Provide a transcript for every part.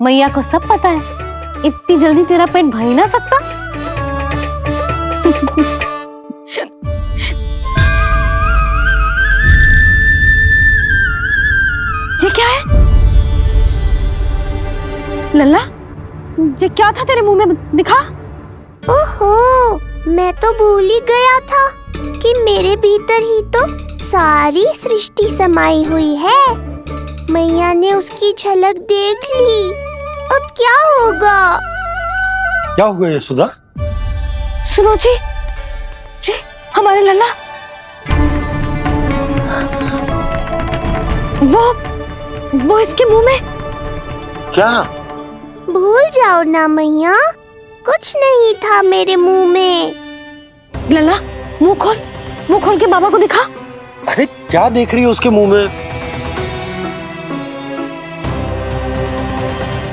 मैया को सब पता है, इतनी जल्दी तेरा पेट भर ही ना सकता। ये क्या है लल्ला? ये क्या था तेरे मुंह में, दिखा। ओहो, मैं तो भूल ही गया था कि मेरे भीतर ही तो सारी सृष्टि समाई हुई है। मैया ने उसकी झलक देख ली, अब क्या होगा? क्या हुआ यशोदा? सुनो जी, जी हमारे लल्ला वो इसके मुंह में। क्या? भूल जाओ ना मैया, कुछ नहीं था मेरे मुंह में। लल्ला मुंह खोल के बाबा को दिखा। अरे क्या देख रही है उसके मुंह में?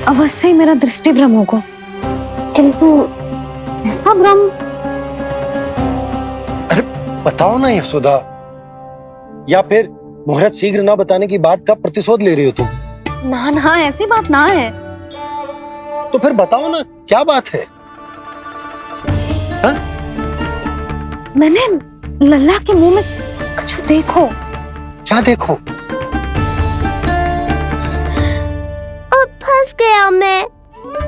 अवश्य ही मेरा दृष्टि भ्रम होगा, किंतु ऐसा भ्रम। अरे बताओ ना यशोदा, या फिर मुहूर्त शीघ्र ना बताने की बात का प्रतिशोध ले रही हो तुम? ना ऐसी बात ना है। तो फिर बताओ ना क्या बात है? हा? मैंने लल्ला के मुंह में कुछ देखो। क्या देखो? अब फंस गया मैं।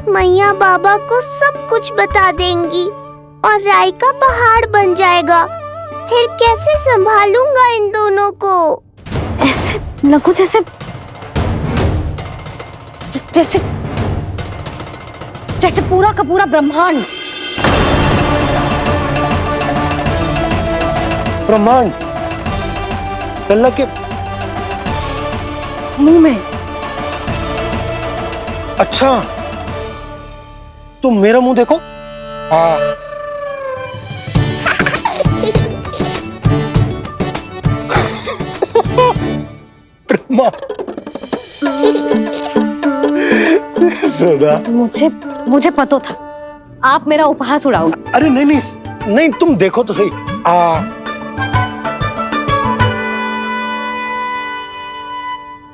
मैया बाबा को सब कुछ बता देंगी और राय का पहाड़ बन जाएगा। फिर कैसे संभालूंगा इन दोनों को? ऐसे लगो जैसे जैसे पूरा का पूरा ब्रह्मांड। ब्रह्मांड लल्ला के मुंह में। अच्छा, तुम मेरा मुंह देखो। हाँ। यशोदा, मुझे पता था आप मेरा उपहास उड़ाओगे। अरे नहीं, तुम देखो तो सही।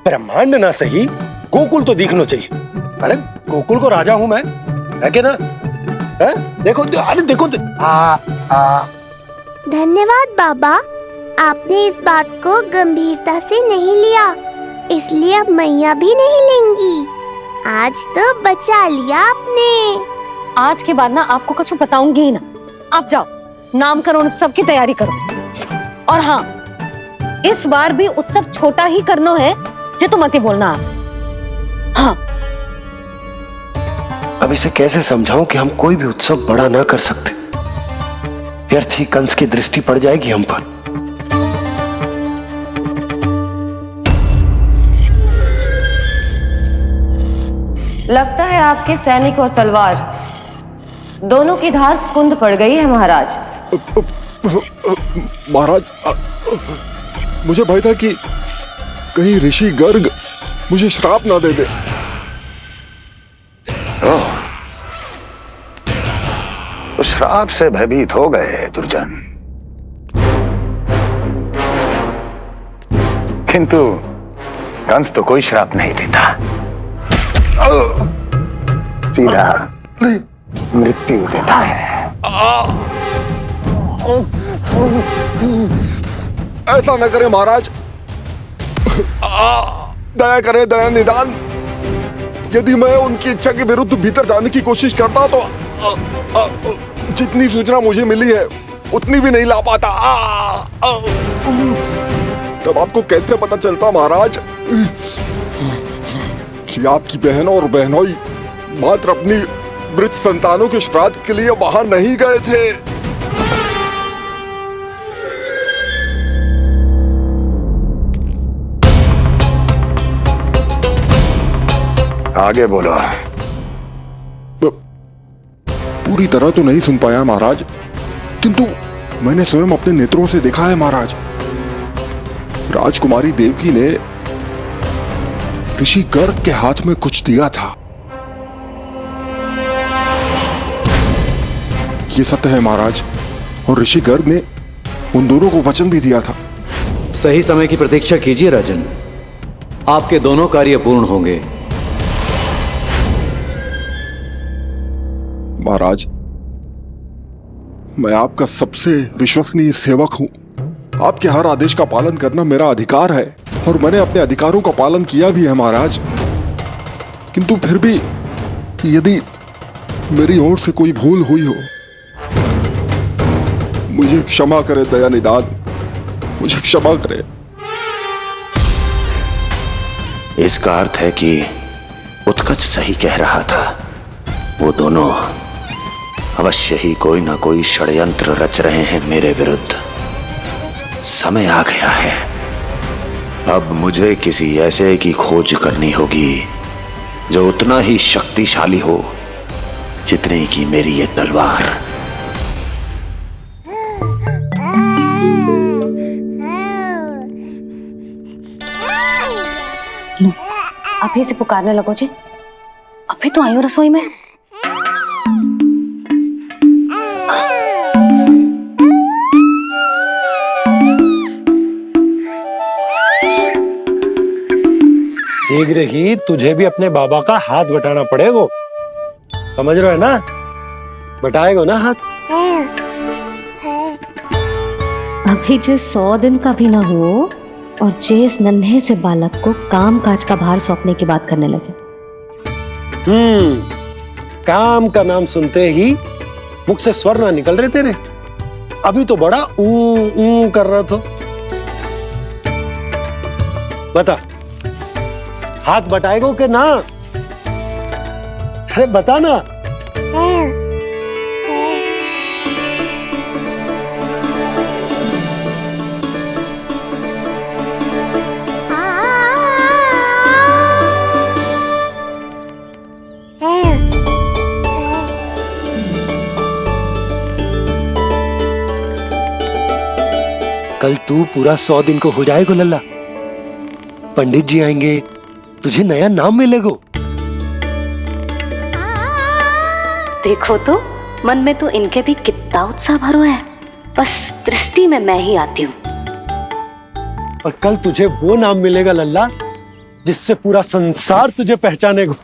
ब्रह्मांड ना सही, गोकुल तो दिखना चाहिए। अरे गोकुल को राजा हूं मैं, है कि ना? है? देखो, अरे देखो तो। धन्यवाद बाबा, आपने इस बात को गंभीरता से नहीं लिया, इसलिए अब मैया भी नहीं लेंगी। आज तो बचा लिया आपने। आज के बाद ना आपको कुछ बताऊंगी ही ना। आप जाओ, नामकरण उत्सव की तैयारी करो। और हाँ, इस बार भी उत्सव छोटा ही करना है, जो तो मत ही बोलना आप। हाँ। अब इसे कैसे समझाऊं कि हम कोई भी उत्सव बड़ा ना कर सकते? व्यर्थ ही कंस की दृष्टि पड़ जाएगी हम पर। लगता है आपके सैनिक और तलवार दोनों की धार कुंद पड़ गई है महाराज। महाराज, मुझे भय था कि कहीं ऋषि गर्ग मुझे श्राप ना दे दे। तो श्राप से भयभीत हो गए दुर्जन, किंतु कंस तो कोई श्राप नहीं देता, सीधा मृत्यु देता है। ऐसा न करे महाराज, दया करे, दया निदान। यदि मैं उनकी इच्छा के विरुद्ध भीतर जाने की कोशिश करता तो जितनी सूचना मुझे मिली है उतनी भी नहीं ला पाता। तब आपको कैसे पता चलता महाराज कि आपकी बहन और बहनोई मात्र अपनी मृत संतानों के श्राद्ध के लिए वहां नहीं गए थे? आगे बोलो। पूरी तरह तो नहीं सुन पाया महाराज, किंतु मैंने स्वयं अपने नेत्रों से देखा है महाराज। राजकुमारी देवकी ने ऋषि गर्ग के हाथ में कुछ दिया था। ये सत्य है महाराज, और ऋषि गर्ग ने उन दोनों को वचन भी दिया था। सही समय की प्रतीक्षा कीजिए राजन, आपके दोनों कार्य पूर्ण होंगे। महाराज, मैं आपका सबसे विश्वसनीय सेवक हूं। आपके हर आदेश का पालन करना मेरा अधिकार है और मैंने अपने अधिकारों का पालन किया भी है महाराज। किंतु फिर भी यदि मेरी ओर से कोई भूल हुई हो, मुझे क्षमा करे दयानिदान, मुझे क्षमा करे। इसका अर्थ है कि उत्कच सही कह रहा था। वो दोनों अवश्य ही कोई ना कोई षड्यंत्र रच रहे हैं मेरे विरुद्ध। समय आ गया है, अब मुझे किसी ऐसे की खोज करनी होगी जो उतना ही शक्तिशाली हो जितनी की मेरी ये तलवार। अभी से पुकारने लगो जी, अभी तो आई हो रसोई में। शीघ्र ही तुझे भी अपने बाबा का हाथ बटाना पड़ेगा, समझ रहे हो ना? बटाएगा ना हाथ? अभी जो 100 दिन का भी ना हो और जिस नन्हे से बालक को काम काज का भार सौंपने की बात करने लगे। काम का नाम सुनते ही मुख से स्वर ना निकल रहे तेरे। अभी तो बड़ा ऊ कर रहा था। बता, हाथ बटाएगो कि ना? अरे बता ना। कल तू पूरा 100 दिन को हो जाएगा लल्ला। पंडित जी आएंगे, तुझे नया नाम मिलेगा। देखो तो मन में तो इनके भी कितना उत्साह भरो है, बस दृष्टि में मैं ही आती हूँ। और कल तुझे वो नाम मिलेगा लल्ला जिससे पूरा संसार तुझे पहचानेगा।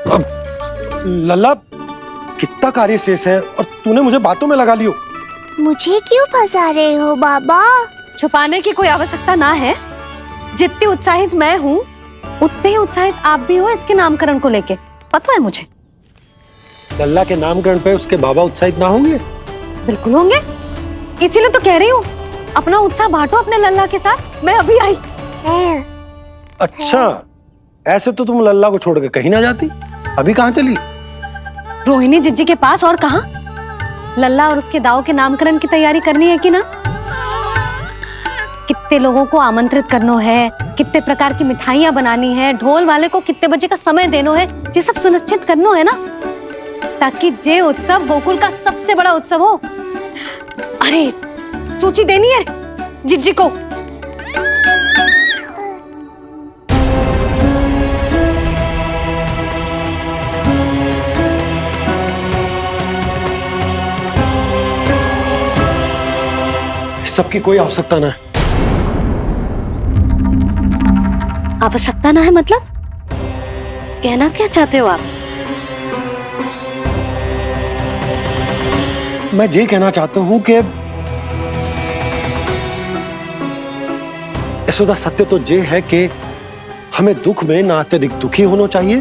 अब लल्ला, कितना कार्य शेष है और तूने मुझे बातों में लगा लियो। मुझे क्यों फंसा रहे हो बाबा? छुपाने की कोई आवश्यकता ना है। जितनी उत्साहित मैं हूँ उतने ही उत्साहित आप भी हो इसके नामकरण को लेके, पता है मुझे। लल्ला के नामकरण पे उसके बाबा उत्साहित ना होंगे? बिल्कुल होंगे, इसीलिए तो कह रही हूँ अपना उत्साह बांटो अपने लल्ला के साथ। मैं अभी आई। अच्छा, ऐसे तो तुम लल्ला को छोड़ के कहीं ना जाती। अभी कहाँ चली? रोहिणी जिज्जी के पास, और कहाँ? लल्ला और उसके दाव के नामकरण की तैयारी करनी है कि ना? कितने लोगों को आमंत्रित करना है, कितने प्रकार की मिठाइयां बनानी है, ढोल वाले को कितने बजे का समय देना है, ये सब सुनिश्चित करना है ना, ताकि जे उत्सव गोकुल का सबसे बड़ा उत्सव हो। अरे सूची देनी है जिज्जी को। सबकी कोई आवश्यकता ना है। आवश्यकता ना है मतलब? कहना क्या चाहते हो आप? मैं ये कहना चाहता हूं कि यशोदा, सत्य तो ये है कि हमें दुख में ना अत्यधिक दुखी होना चाहिए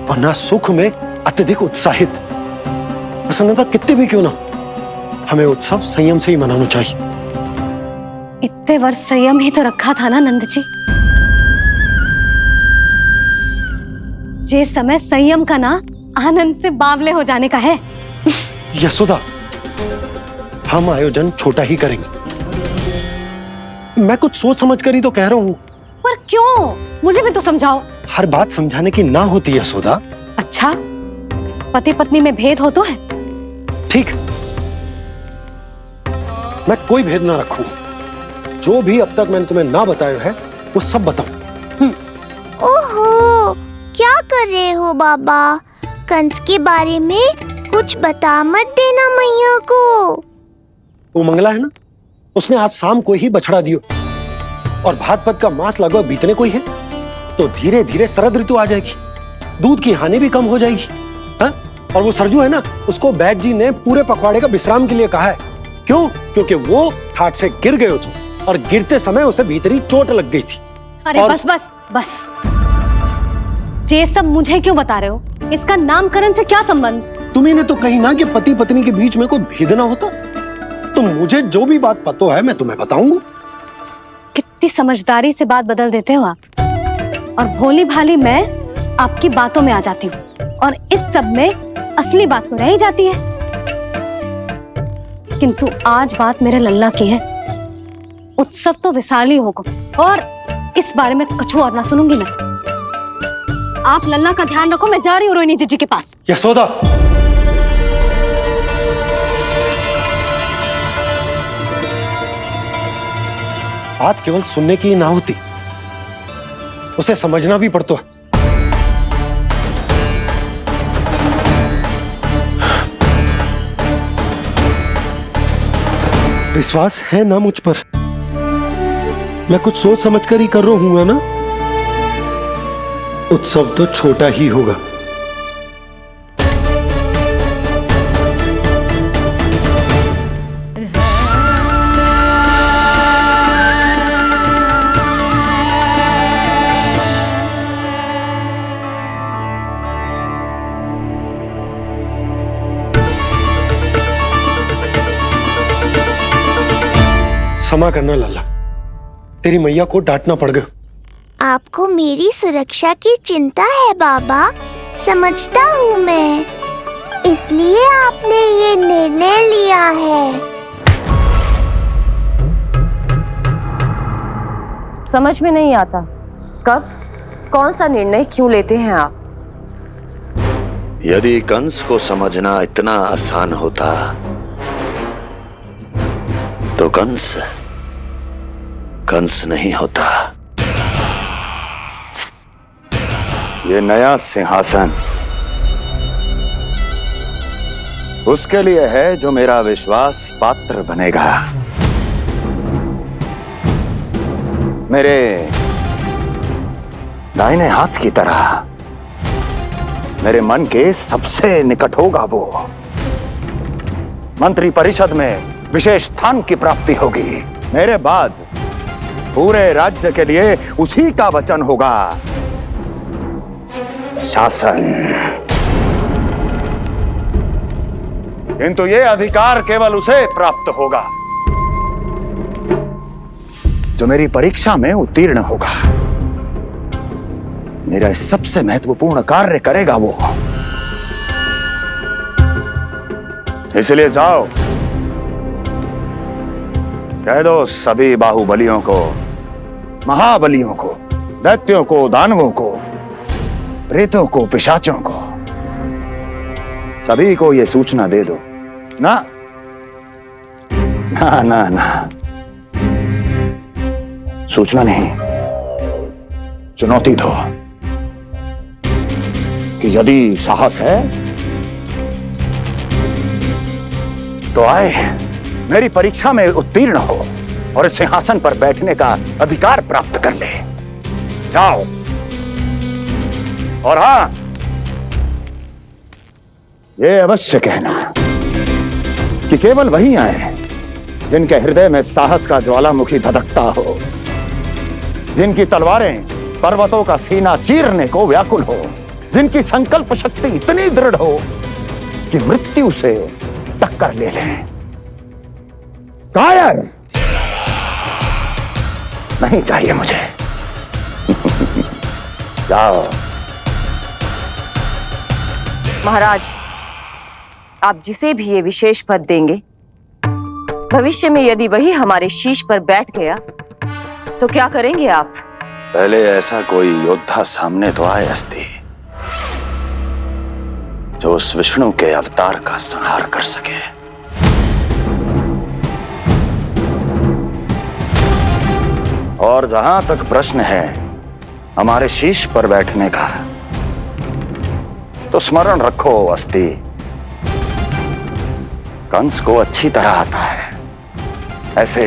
और ना सुख में अत्यधिक उत्साहित। प्रसन्नता कितनी भी क्यों ना, हमें उत्सव संयम से ही मनाना चाहिए। इतने वर्ष संयम ही तो रखा था ना नंद जी। जे समय संयम का ना आनंद से बावले हो जाने का है। यशोदा, हम आयोजन छोटा ही करेंगे। मैं कुछ सोच समझ कर ही तो कह रहा हूँ। पर क्यों? मुझे भी तो समझाओ। हर बात समझाने की ना होती है यशोदा। अच्छा, पति पत्नी में भेद हो तो है? ठीक, मैं कोई भेद ना रखूं। जो भी अब तक मैंने तुम्हें ना बताया है वो सब बताऊं। ओहो, क्या कर रहे हो बाबा? कंस के बारे में कुछ बता मत देना मैया को। वो मंगला है ना, उसने आज शाम को ही बछड़ा दियो। और भाद्रपद का मास लगभग बीतने को ही है, तो धीरे धीरे शरद ऋतु आ जाएगी, दूध की हानि भी कम हो जाएगी। हाँ? और वो सरजू है ना, उसको बैद जी ने पूरे पखवाड़े का विश्राम के लिए कहा है। क्यों? क्योंकि वो ठाट से गिर गए थे और गिरते समय उसे भीतरी चोट लग गई थी। अरे बस बस बस, ये सब मुझे क्यों बता रहे हो? इसका नामकरण से क्या संबंध? तुम्ही ने तो कही ना कि पति पत्नी के बीच में कोई भेद ना होता। तो मुझे जो भी बात पता है मैं तुम्हें बताऊंगा। कितनी समझदारी से बात बदल देते हो आप, और भोली भाली मैं आपकी बातों में आ जाती हूँ, और इस सब में असली बात तो रह ही जाती है। किंतु आज बात मेरे लल्ला की है। उत्सव तो विशाल ही होगा, और इस बारे में कछु और ना सुनूंगी मैं। आप लल्ला का ध्यान रखो, मैं जा रही हूँ रोहिणी जीजी के पास। यशोदा, बात केवल सुनने की ना होती, उसे समझना भी पड़ता है। विश्वास है ना मुझ पर? मैं कुछ सोच समझ कर ही कर रहा हूं ना। उत्सव तो छोटा ही होगा। क्षमा करना लल्ला, तेरी मैया को डांटना पड़ गया। आपको मेरी सुरक्षा की चिंता है बाबा, समझता हूँ मैं, इसलिए आपने ये निर्णय लिया है। समझ में नहीं आता, कब कौन सा निर्णय क्यों लेते हैं आप? यदि कंस को समझना इतना आसान होता तो कंस नहीं होता। ये नया सिंहासन उसके लिए है जो मेरा विश्वास पात्र बनेगा। मेरे दाहिने हाथ की तरह मेरे मन के सबसे निकट होगा वो। मंत्री परिषद में विशेष स्थान की प्राप्ति होगी। मेरे बाद पूरे राज्य के लिए उसी का वचन होगा। शासन। किंतु ये अधिकार केवल उसे प्राप्त होगा जो मेरी परीक्षा में उत्तीर्ण होगा, मेरा सबसे महत्वपूर्ण कार्य करेगा वो। इसलिए जाओ, कह दो सभी बाहुबलियों को, महाबलियों को, दैत्यों को, दानवों को, प्रेतों को, पिशाचों को, सभी को यह सूचना दे दो ना ना ना ना, सूचना नहीं, चुनौती दो कि यदि साहस है तो आए, मेरी परीक्षा में उत्तीर्ण हो और इस सिंहासन पर बैठने का अधिकार प्राप्त कर ले। जाओ। और हां, ये अवश्य कहना कि केवल वही आए जिनके हृदय में साहस का ज्वालामुखी धधकता हो, जिनकी तलवारें पर्वतों का सीना चीरने को व्याकुल हो, जिनकी संकल्प शक्ति इतनी दृढ़ हो कि मृत्यु से टक्कर ले लें। कायर नहीं चाहिए मुझे। जाओ। महाराज, आप जिसे भी ये विशेष पद देंगे, भविष्य में यदि वही हमारे शीश पर बैठ गया तो क्या करेंगे आप? पहले ऐसा कोई योद्धा सामने तो आए अस्ति, जो उस विष्णु के अवतार का संहार कर सके। और जहां तक प्रश्न है हमारे शीश पर बैठने का, तो स्मरण रखो अस्ति, कंस को अच्छी तरह आता है ऐसे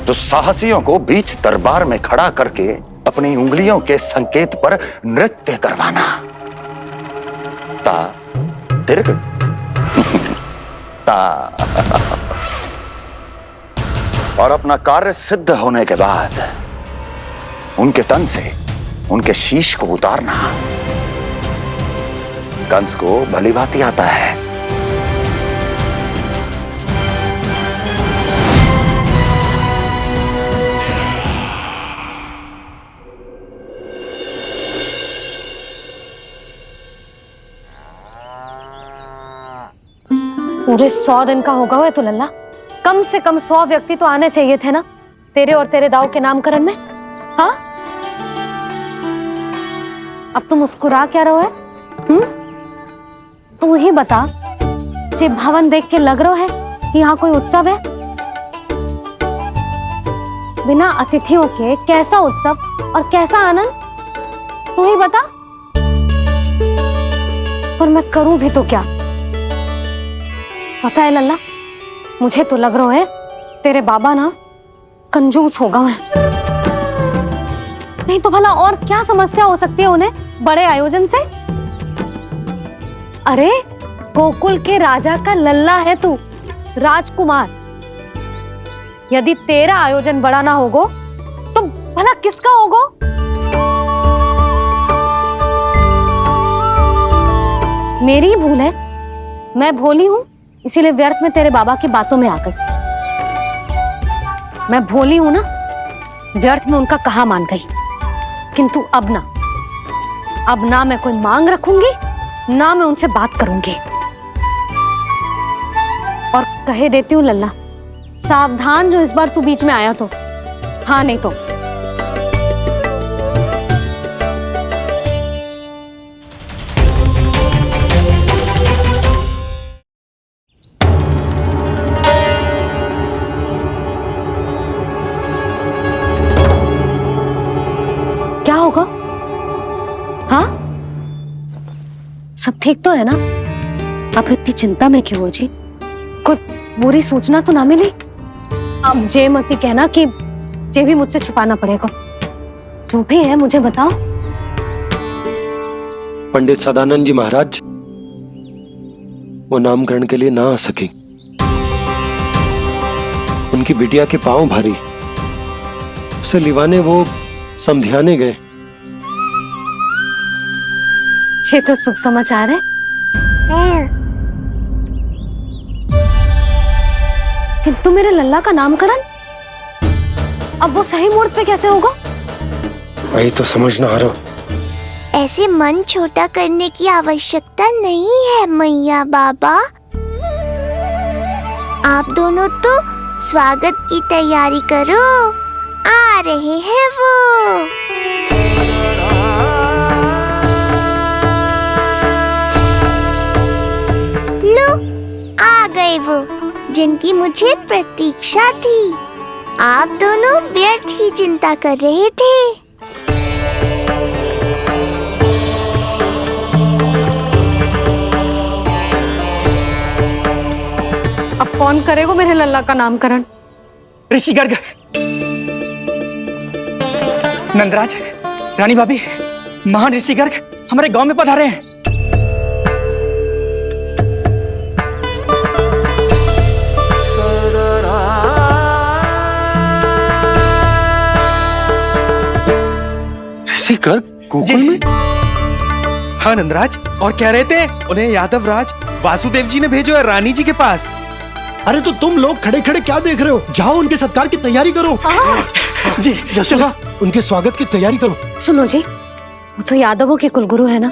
तो साहसियों को बीच दरबार में खड़ा करके अपनी उंगलियों के संकेत पर नृत्य करवाना। ता दीर्घ ता। और अपना कार्य सिद्ध होने के बाद उनके तन से उनके शीश को उतारना कंस को भली भांति आता है। पूरे 100 दिन का होगा हुआ तो लल्ला, कम से कम 100 व्यक्ति तो आने चाहिए थे ना तेरे और तेरे दाऊ के नामकरण में। हाँ, अब तुम मुस्कुरा क्या रहो है? तू ही बता, जे भवन देख के लग रहा है कि यहाँ कोई उत्सव है? बिना अतिथियों के कैसा उत्सव और कैसा आनंद, तू ही बता। पर मैं करूं भी तो क्या? पता है लल्ला, मुझे तो लग रहा है तेरे बाबा ना कंजूस होगा मैं। नहीं तो भला और क्या समस्या हो सकती है उन्हें बड़े आयोजन से? अरे गोकुल के राजा का लल्ला है तू, राजकुमार। यदि तेरा आयोजन बड़ा ना होगो तो भला किसका होगो? मेरी ही भूल है, मैं भोली हूं, इसीलिए व्यर्थ में तेरे बाबा की बातों में आ गई। मैं भोली हूं ना, व्यर्थ में उनका कहा मान गई। किंतु अब ना मैं कोई मांग रखूंगी, ना मैं उनसे बात करूंगी। और कहे देती हूँ लल्ला, सावधान जो इस बार तू बीच में आया तो। हाँ नहीं तो क्या होगा? हाँ, सब ठीक तो है ना? आप इतनी चिंता में क्यों हो जी? कोई बुरी सूचना तो ना मिली? अब जे मत ही कहना कि जे भी मुझसे छुपाना पड़ेगा। जो भी है मुझे बताओ। पंडित सदानंद जी महाराज वो नामकरण के लिए ना आ सके। उनकी बिटिया के पांव भारी, उसे लिवाने वो समझाने गए। ये तो शुभ समाचार है। किंतु मेरे लल्ला का नामकरण अब वो सही मुहूर्त पे कैसे होगा? वही तो समझ ना आ रहा। ऐसे मन छोटा करने की आवश्यकता नहीं है मैया बाबा। आप दोनों तो स्वागत की तैयारी करो, आ रहे हैं वो। लो, आ गए वो जिनकी मुझे प्रतीक्षा थी। आप दोनों व्यर्थ ही चिंता कर रहे थे। अब कौन करेगा मेरे लल्ला का नामकरण? ऋषि गर्ग, नंदराज, रानी भाभी, महान ऋषि गर्ग हमारे गांव में पधारे हैं। ऋषि गर्ग गोकुल में? हाँ नंदराज, और कह रहे थे उन्हें यादव राज वासुदेव जी ने भेजो है रानी जी के पास। अरे तो तुम लोग खड़े खड़े क्या देख रहे हो? जाओ उनके सत्कार की तैयारी करो। जी यशोदा, उनके स्वागत की तैयारी करो। सुनो जी, वो तो यादवों के कुलगुरु है ना,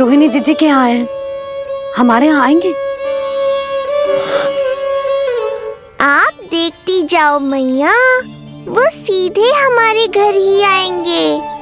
रोहिणी जीजी के यहाँ आए हैं, हमारे यहाँ आएंगे। आप देखती जाओ मैया, वो सीधे हमारे घर ही आएंगे।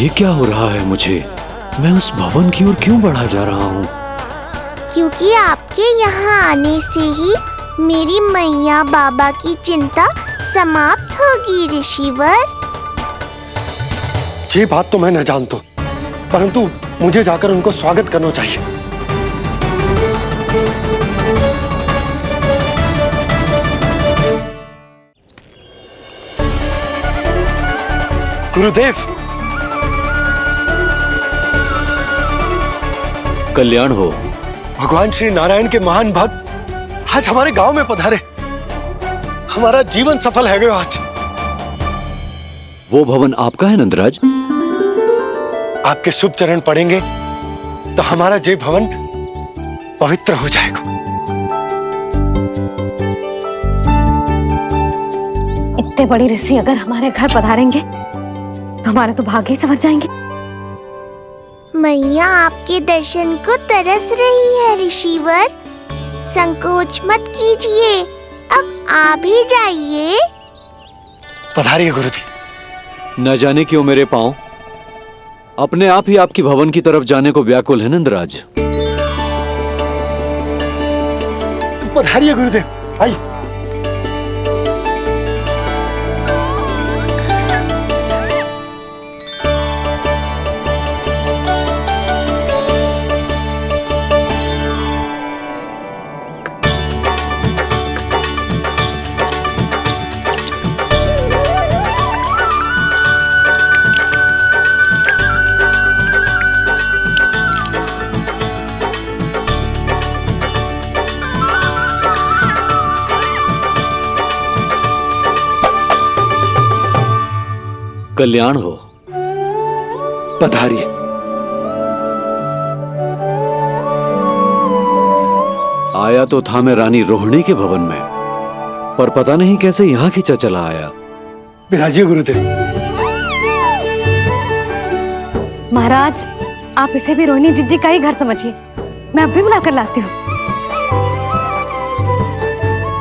ये क्या हो रहा है मुझे? मैं उस भवन की ओर क्यों बढ़ा जा रहा हूँ? क्योंकि आपके यहाँ आने से ही मेरी मैया बाबा की चिंता समाप्त होगी ऋषिवर। ये बात तो मैं न जानता, परंतु मुझे जाकर उनको स्वागत करना चाहिए। गुरुदेव, कल्याण हो। भगवान श्री नारायण के महान भक्त आज हमारे गांव में पधारे। हमारा जीवन सफल है गयो आज। वो भवन आपका है नंदराज? आपके शुभ चरण पड़ेंगे तो हमारा जय भवन पवित्र हो जाएगा। इतने बड़े ऋषि अगर हमारे घर पधारेंगे तो हमारे तो भाग्य ही संवर जाएंगे। मैया आपके दर्शन को तरस रही है ऋषिवर। संकोच मत कीजिए, अब आ भी जाइए। पधारिए गुरुदेव। न जाने क्यों मेरे पांव अपने आप ही आपकी भवन की तरफ जाने को व्याकुल है नंदराज। पधारिए गुरुदेव, आइए। कल्याण हो। पधारिए। आया तो था मैं रानी रोहिणी के भवन में, पर पता नहीं कैसे यहाँ खींचा चला आया। विराजिए गुरुदेव। महाराज, आप इसे भी रोहिणी जिज्जी का ही घर समझिए। मैं अब भी बुलाकर लाती हूँ।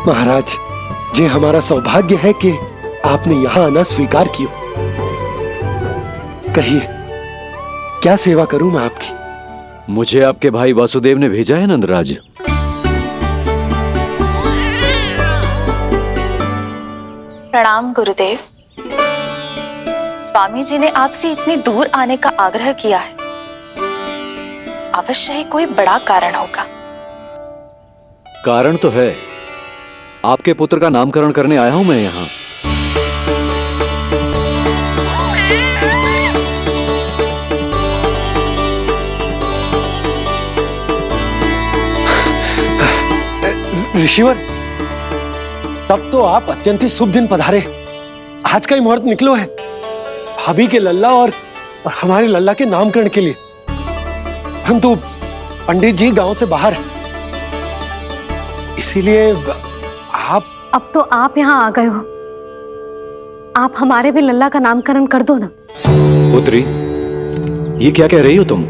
महाराज, ये हमारा सौभाग्य है कि आपने यहाँ आना स्वीकार किया। कहिए, क्या सेवा करूं मैं आपकी? मुझे आपके भाई वासुदेव ने भेजा है नंदराज। प्रणाम गुरुदेव। स्वामी जी ने आपसे इतनी दूर आने का आग्रह किया है, अवश्य ही कोई बड़ा कारण होगा। कारण तो है, आपके पुत्र का नामकरण करने आया हूं मैं यहाँ। ऋषिवर, तब तो आप अत्यंत ही शुभ दिन पधारे। आज का ही मुहूर्त निकलो है भाभी के लल्ला और हमारे लल्ला के नामकरण के लिए। हम तो पंडित जी गांव से बाहर हैं, इसीलिए आप। अब तो आप यहाँ आ गए हो, आप हमारे भी लल्ला का नामकरण कर दो ना। पुत्री, ये क्या कह रही हो तुम?